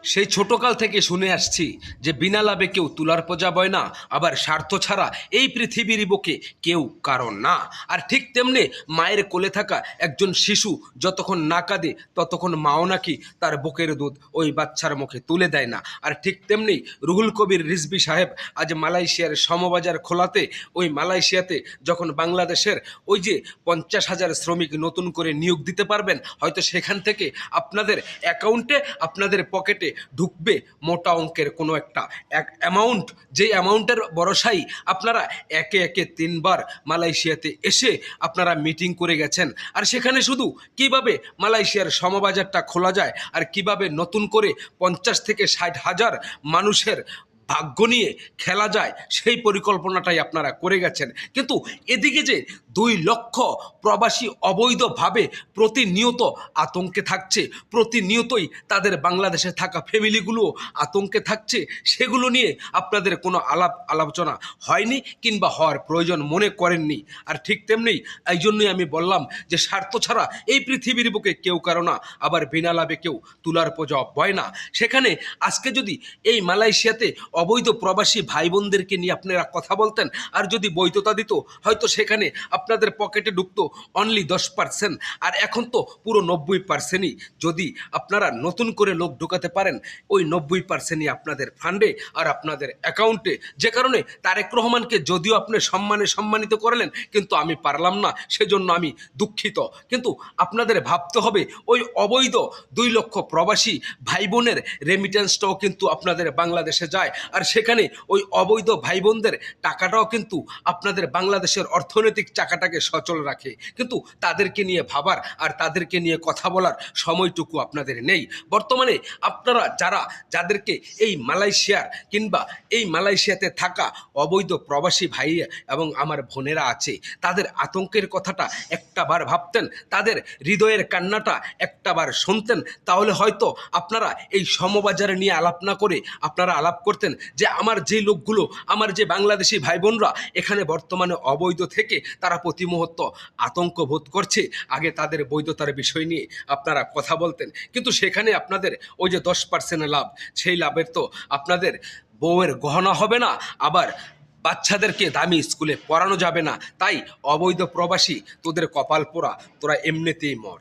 সেই ছোটকাল থেকে শুনে আসছি যে বিনা লাভে কেউ তুলার পজা বয় না, আবার স্বার্থ ছাড়া এই পৃথিবীর বুকে কেউ কারণ না। আর ঠিক তেমনি মায়ের কোলে থাকা একজন শিশু যতক্ষণ না কাঁদে ততক্ষণ মাও নাকি তার বুকের দুধ ওই বাচ্চার মুখে তুলে দেয় না। আর ঠিক তেমনি রুহুল কবির রিজভী সাহেব আজ মালয়েশিয়ার সমবাজার খোলাতে, ওই মালয়েশিয়াতে যখন বাংলাদেশের ওই যে 50,000 শ্রমিক নতুন করে নিয়োগ দিতে পারবেন, হয়তো সেখান থেকে আপনাদের অ্যাকাউন্টে, আপনাদের পকেটে ঢুকবে মোটা অঙ্কের কোনো একটা অ্যামাউন্ট, যেই অ্যামাউন্টের ভরসাই আপনারা একে একে 3বার মালয়েশিয়াতে এসে আপনারা মিটিং করে গেছেন। আর সেখানে শুধু কিভাবে মালয়েশিয়ার সমবাজারটা খোলা যায় আর কিভাবে নতুন করে 50 থেকে 60 হাজার মানুষের ভাগ্য নিয়ে খেলা যায় সেই পরিকল্পনাটাই আপনারা করে গেছেন। কিন্তু এদিকে যে 2 লক্ষ প্রবাসী অবৈধভাবে প্রতিনিয়ত আতঙ্কে থাকছে, প্রতিনিয়তই তাদের বাংলাদেশে থাকা ফ্যামিলিগুলো আতঙ্কে থাকছে, সেগুলো নিয়ে আপনাদের কোনো আলোচনা হয়নি কিংবা হওয়ার প্রয়োজন মনে করেননি। আর ঠিক তেমনি এই জন্যই আমি বললাম যে স্বার্থ ছাড়া এই পৃথিবীর বুকে কেউ কারো না, আবার বিনা লাভে কেউ তুলার পজা বয় না। সেখানে আজকে যদি এই মালয়েশিয়াতে অবৈধ প্রবাসী ভাই বোনদেরকে নিয়ে আপনারা কথা বলতেন, আর যদি বৈধতা দিত, হয়তো সেখানে আপনাদের পকেটে ঢুকতো অনলি 10%, আর এখন তো পুরো 90%ই যদি আপনারা নতুন করে লোক ঢোকাতে পারেন, ওই 90%ই আপনাদের ফান্ডে আর আপনাদের অ্যাকাউন্টে। যে কারণে তারেক রহমানকে যদিও আপনি সম্মানিত করলেন, কিন্তু আমি পারলাম না, সেজন্য আমি দুঃখিত। কিন্তু আপনাদের ভাবতে হবে ওই অবৈধ 2 লক্ষ প্রবাসী ভাই বোনের রেমিটেন্সটাও কিন্তু আপনাদের বাংলাদেশে যায়, আর সেখানে ওই অবৈধ ভাই বোনদের টাকাটাও কিন্তু আপনাদের বাংলাদেশের অর্থনৈতিক চাকাটাকে সচল রাখে। কিন্তু তাদেরকে নিয়ে ভাবার আর তাদেরকে নিয়ে কথা বলার সময়টুকু আপনাদের নেই। বর্তমানে আপনারা যাদেরকে এই মালয়েশিয়ার কিংবা এই মালয়েশিয়াতে থাকা অবৈধ প্রবাসী ভাই এবং আমার বোনেরা আছে, তাদের আতঙ্কের কথাটা একটাবার ভাবতেন, তাদের হৃদয়ের কান্নাটা একটাবার শুনতেন, তাহলে হয়তো আপনারা এই সমবাজারে নিয়ে আলাপ না করে আপনারা আলাপ করতেন যে আমার যে লোকগুলো, আমার যে বাংলাদেশি ভাই বোনরা এখানে বর্তমানে অবৈধ থেকে তারা প্রতি মুহূর্ত আতঙ্ক বোধ করছে, আগে তাদের বৈধতার বিষয় নিয়ে আপনারা কথা বলতেন। কিন্তু সেখানে আপনাদের ওই যে 10% লাভ, সেই লাভের তো আপনাদের বউয়ের গহনা হবে না, আবার বাচ্চাদেরকে দামি স্কুলে পড়ানো যাবে না। তাই অবৈধ প্রবাসী তোদের কপাল পোড়া, তোরা এমনিতেই মর।